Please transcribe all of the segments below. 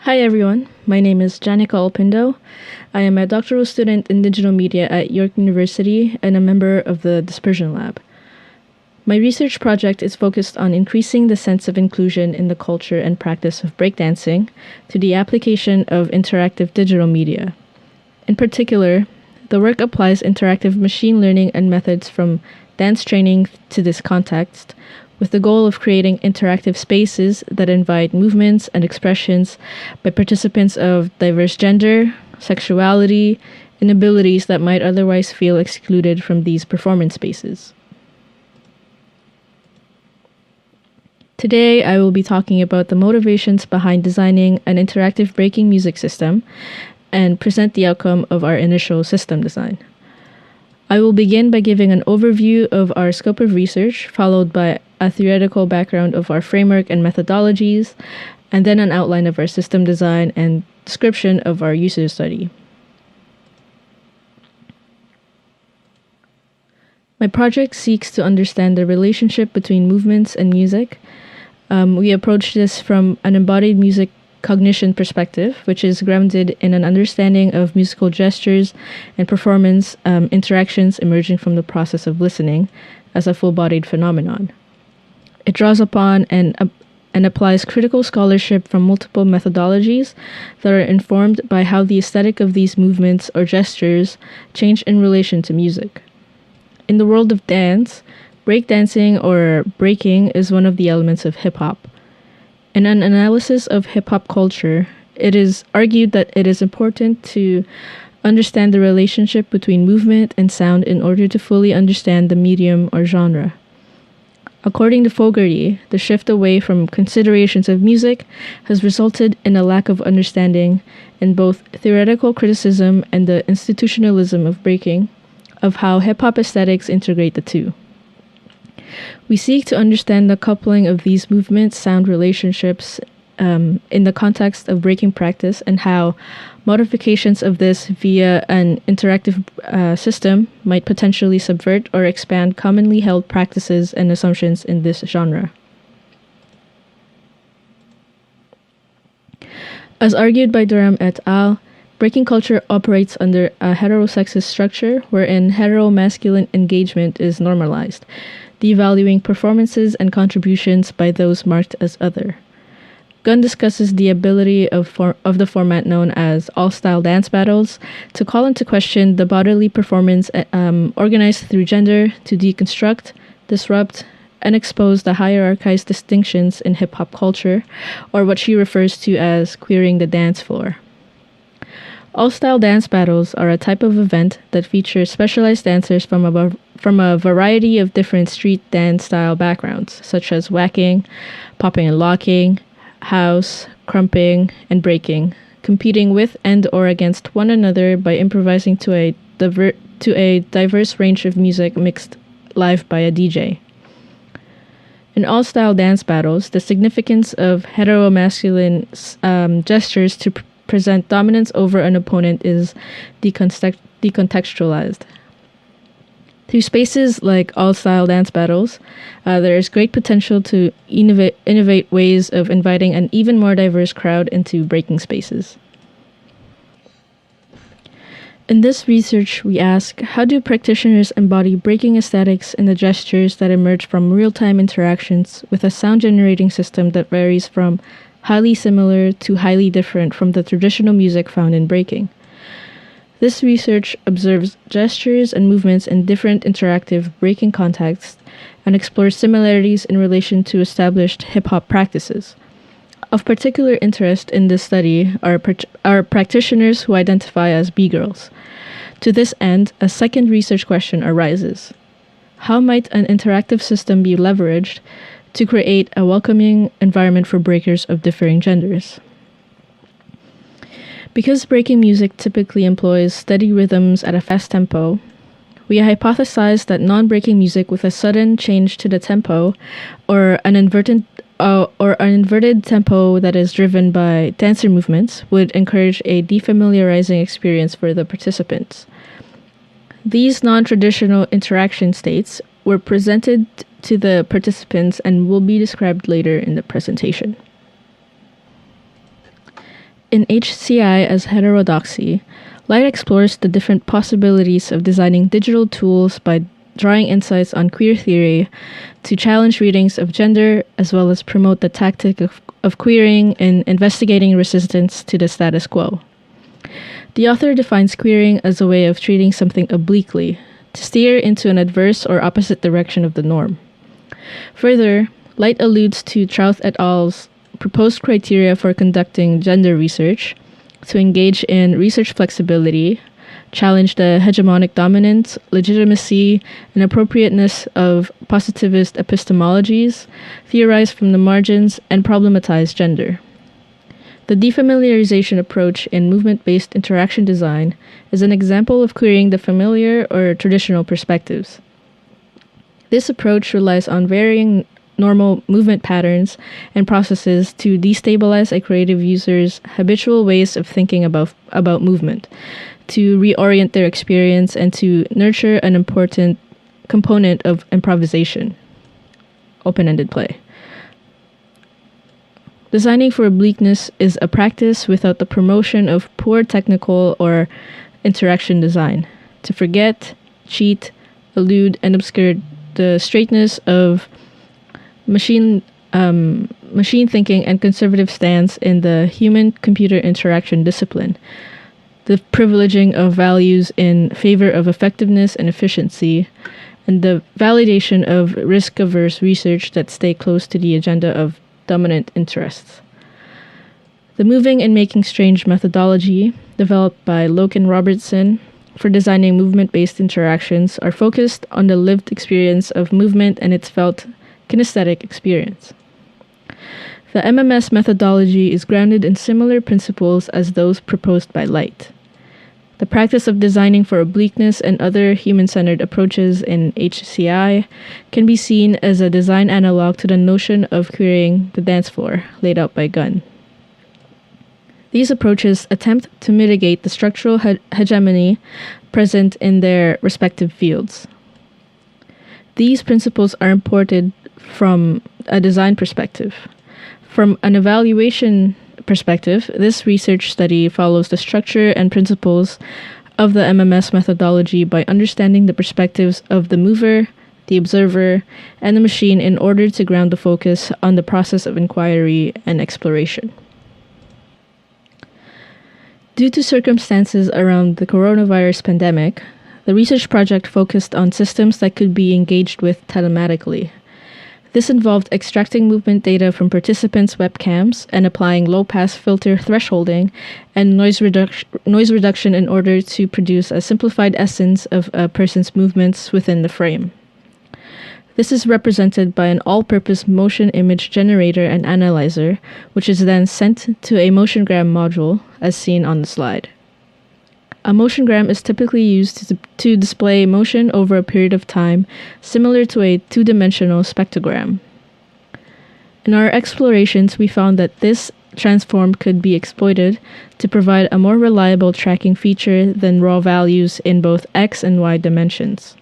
Hi everyone, my name is Janica Olpindo. I am a doctoral student in digital media at York University and a member of the Dispersion Lab. My research project is focused on increasing the sense of inclusion in the culture and practice of breakdancing through the application of interactive digital media. In particular, the work applies interactive machine learning and methods from dance training to this context, with the goal of creating interactive spaces that invite movements and expressions by participants of diverse gender, sexuality, and abilities that might otherwise feel excluded from these performance spaces. Today, I will be talking about the motivations behind designing an interactive breaking music system and present the outcome of our initial system design. I will begin by giving an overview of our scope of research, followed by a theoretical background of our framework and methodologies, and then an outline of our system design and description of our user study. My project seeks to understand the relationship between movements and music. We approach this from an embodied music cognition perspective, which is grounded in an understanding of musical gestures and performance interactions emerging from the process of listening as a full-bodied phenomenon. It draws upon and applies critical scholarship from multiple methodologies that are informed by how the aesthetic of these movements or gestures change in relation to music. In the world of dance, breakdancing or breaking is one of the elements of hip-hop. In an analysis of hip-hop culture, it is argued that it is important to understand the relationship between movement and sound in order to fully understand the medium or genre. According to Fogarty, the shift away from considerations of music has resulted in a lack of understanding in both theoretical criticism and the institutionalism of breaking of how hip-hop aesthetics integrate the two. We seek to understand the coupling of these movement-sound relationships in the context of breaking practice and how modifications of this via an interactive system might potentially subvert or expand commonly held practices and assumptions in this genre. As argued by Durham et al., breaking culture operates under a heterosexist structure wherein hetero-masculine engagement is normalized, devaluing performances and contributions by those marked as other. Gunn discusses the ability of the format known as all-style dance battles to call into question the bodily performance organized through gender to deconstruct, disrupt, and expose the hierarchized distinctions in hip-hop culture, or what she refers to as queering the dance floor. All-style dance battles are a type of event that features specialized dancers from a variety of different street dance style backgrounds, such as whacking, popping and locking, house, crumping, and breaking, competing with and or against one another by improvising to a diverse range of music mixed live by a DJ. In all-style dance battles, the significance of heteromasculine gestures to present dominance over an opponent is decontextualized. Through spaces like all-style dance battles, there is great potential to innovate ways of inviting an even more diverse crowd into breaking spaces. In this research, we ask, how do practitioners embody breaking aesthetics in the gestures that emerge from real-time interactions with a sound-generating system that varies from highly similar to highly different from the traditional music found in breaking? This research observes gestures and movements in different interactive breaking contexts and explores similarities in relation to established hip-hop practices. Of particular interest in this study are practitioners who identify as B-girls. To this end, a second research question arises. How might an interactive system be leveraged to create a welcoming environment for breakers of differing genders? Because breaking music typically employs steady rhythms at a fast tempo, we hypothesized that non-breaking music with a sudden change to the tempo or an inverted tempo that is driven by dancer movements would encourage a defamiliarizing experience for the participants. These non-traditional interaction states were presented to the participants and will be described later in the presentation. In HCI as heterodoxy, Light explores the different possibilities of designing digital tools by drawing insights on queer theory to challenge readings of gender, as well as promote the tactic of queering and investigating resistance to the status quo. The author defines queering as a way of treating something obliquely, to steer into an adverse or opposite direction of the norm. Further, Light alludes to Trouth et al.'s proposed criteria for conducting gender research, to engage in research flexibility, challenge the hegemonic dominance, legitimacy, and appropriateness of positivist epistemologies, theorize from the margins, and problematize gender. The defamiliarization approach in movement-based interaction design is an example of querying the familiar or traditional perspectives. This approach relies on varying normal movement patterns and processes to destabilize a creative user's habitual ways of thinking about movement, to reorient their experience, and to nurture an important component of improvisation, open-ended play. Designing for obliqueness is a practice without the promotion of poor technical or interaction design, to forget, cheat, elude, and obscure the straightness of machine thinking and conservative stance in the human-computer interaction discipline, the privileging of values in favor of effectiveness and efficiency, and the validation of risk-averse research that stay close to the agenda of dominant interests. The moving and making strange methodology, developed by Loken Robertson for designing movement-based interactions, are focused on the lived experience of movement and its felt kinesthetic experience. The MMS methodology is grounded in similar principles as those proposed by Light. The practice of designing for obliqueness and other human-centered approaches in HCI can be seen as a design analog to the notion of querying the dance floor laid out by Gunn. These approaches attempt to mitigate the structural hegemony present in their respective fields. These principles are imported from a design perspective. From an evaluation perspective, this research study follows the structure and principles of the MMS methodology by understanding the perspectives of the mover, the observer, and the machine in order to ground the focus on the process of inquiry and exploration. Due to circumstances around the coronavirus pandemic, the research project focused on systems that could be engaged with telematically. This involved extracting movement data from participants' webcams and applying low-pass filter thresholding and noise reduction in order to produce a simplified essence of a person's movements within the frame. This is represented by an all-purpose motion image generator and analyzer, which is then sent to a motiongram module, as seen on the slide. A motiongram is typically used to display motion over a period of time, similar to a two-dimensional spectrogram. In our explorations, we found that this transform could be exploited to provide a more reliable tracking feature than raw values in both X and Y dimensions.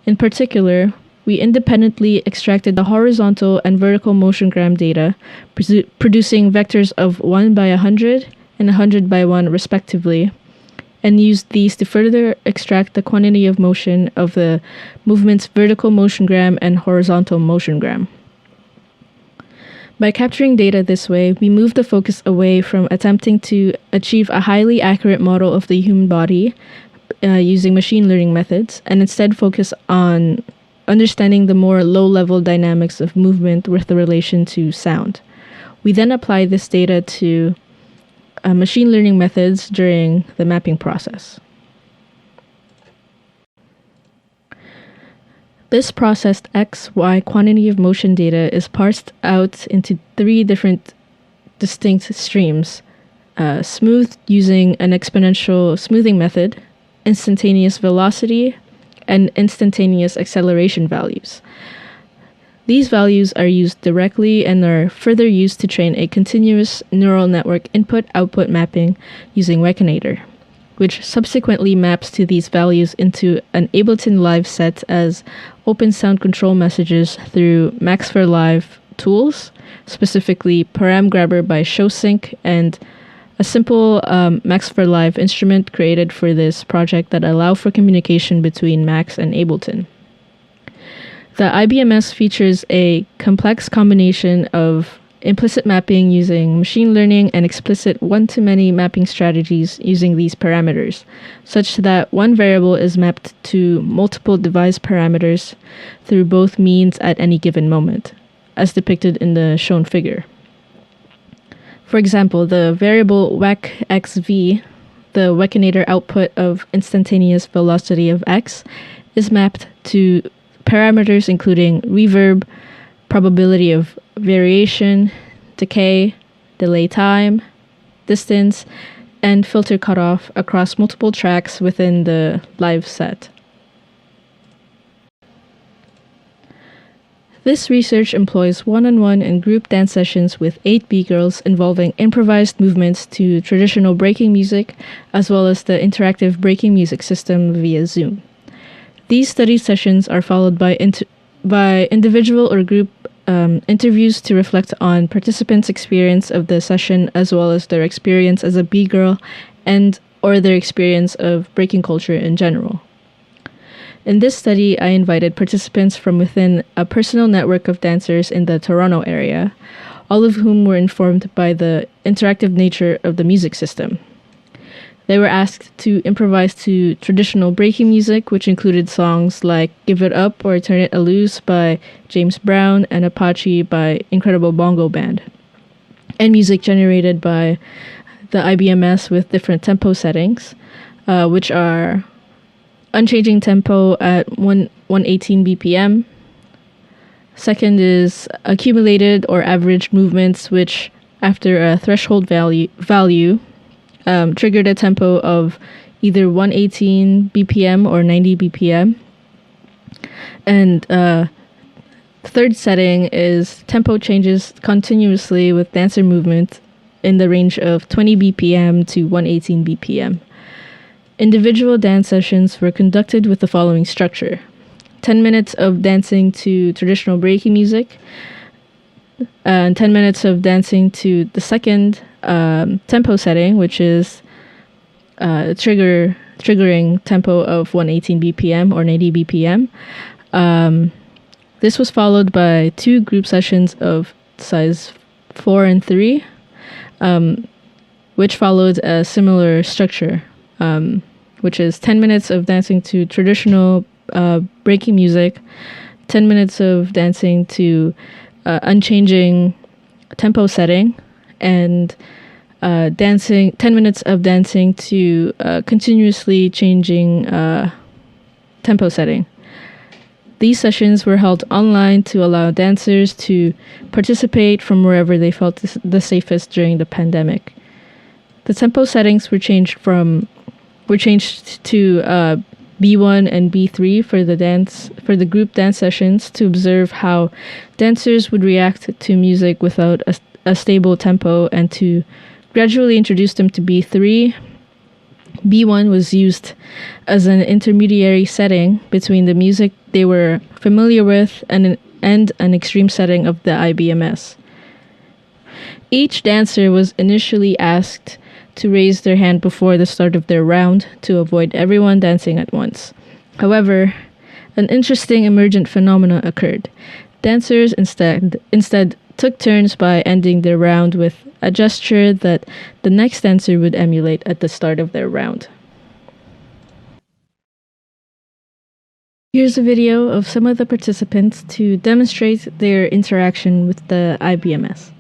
In particular, we independently extracted the horizontal and vertical motiongram data, producing vectors of 1 by 100 and 100 by 1 respectively, and used these to further extract the quantity of motion of the movement's vertical motiongram and horizontal motiongram. By capturing data this way, we moved the focus away from attempting to achieve a highly accurate model of the human body using machine learning methods, and instead focus on understanding the more low-level dynamics of movement with the relation to sound. We then applied this data to machine learning methods during the mapping process. This processed XY quantity of motion data is parsed out into 3 different distinct streams: smoothed using an exponential smoothing method, instantaneous velocity, and instantaneous acceleration values. These values are used directly and are further used to train a continuous neural network input-output mapping using Reconator, which subsequently maps to these values into an Ableton Live set as open sound control messages through Max for Live tools, specifically Param Grabber by ShowSync and a simple Max for Live instrument created for this project that allow for communication between Max and Ableton. The IBMS features a complex combination of implicit mapping using machine learning and explicit one-to-many mapping strategies using these parameters, such that one variable is mapped to multiple device parameters through both means at any given moment, as depicted in the shown figure. For example, the variable wec(xv), the Wekinator output of instantaneous velocity of x, is mapped to parameters including reverb, probability of variation, decay, delay time, distance, and filter cutoff across multiple tracks within the live set. This research employs one-on-one and group dance sessions with 8 B-girls involving improvised movements to traditional breaking music, as well as the interactive breaking music system via Zoom. These study sessions are followed by individual or group interviews to reflect on participants' experience of the session, as well as their experience as a B-girl and or their experience of breaking culture in general. In this study, I invited participants from within a personal network of dancers in the Toronto area, all of whom were informed by the interactive nature of the music system. They were asked to improvise to traditional breaking music, which included songs like Give It Up or Turn It Loose by James Brown and Apache by Incredible Bongo Band, and music generated by the IBMS with different tempo settings, which are unchanging tempo at 118 BPM. Second is accumulated or average movements, which after a threshold value triggered a tempo of either 118 BPM or 90 BPM. And third setting is tempo changes continuously with dancer movement in the range of 20 BPM to 118 BPM. Individual dance sessions were conducted with the following structure: 10 minutes of dancing to traditional breaking music, and 10 minutes of dancing to the second tempo setting, which is triggering tempo of 118 BPM or 90 BPM. This was followed by 2 group sessions of size 4 and 3, which followed a similar structure, which is 10 minutes of dancing to traditional breaking music, 10 minutes of dancing to unchanging tempo setting, and 10 minutes of dancing to continuously changing tempo setting. These sessions were held online to allow dancers to participate from wherever they felt the safest during the pandemic. The tempo settings were changed to B1 and B3 for the group dance sessions to observe how dancers would react to music without a stable tempo, and to gradually introduce them to B3. B1 was used as an intermediary setting between the music they were familiar with and an extreme setting of the IBMS. Each dancer was initially asked to raise their hand before the start of their round to avoid everyone dancing at once. However, an interesting emergent phenomena occurred. Dancers instead took turns by ending their round with a gesture that the next dancer would emulate at the start of their round. Here's a video of some of the participants to demonstrate their interaction with the IBMS.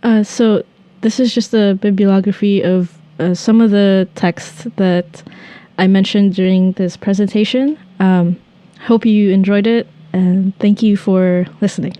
So this is just a bibliography of some of the texts that I mentioned during this presentation. Hope you enjoyed it, and thank you for listening.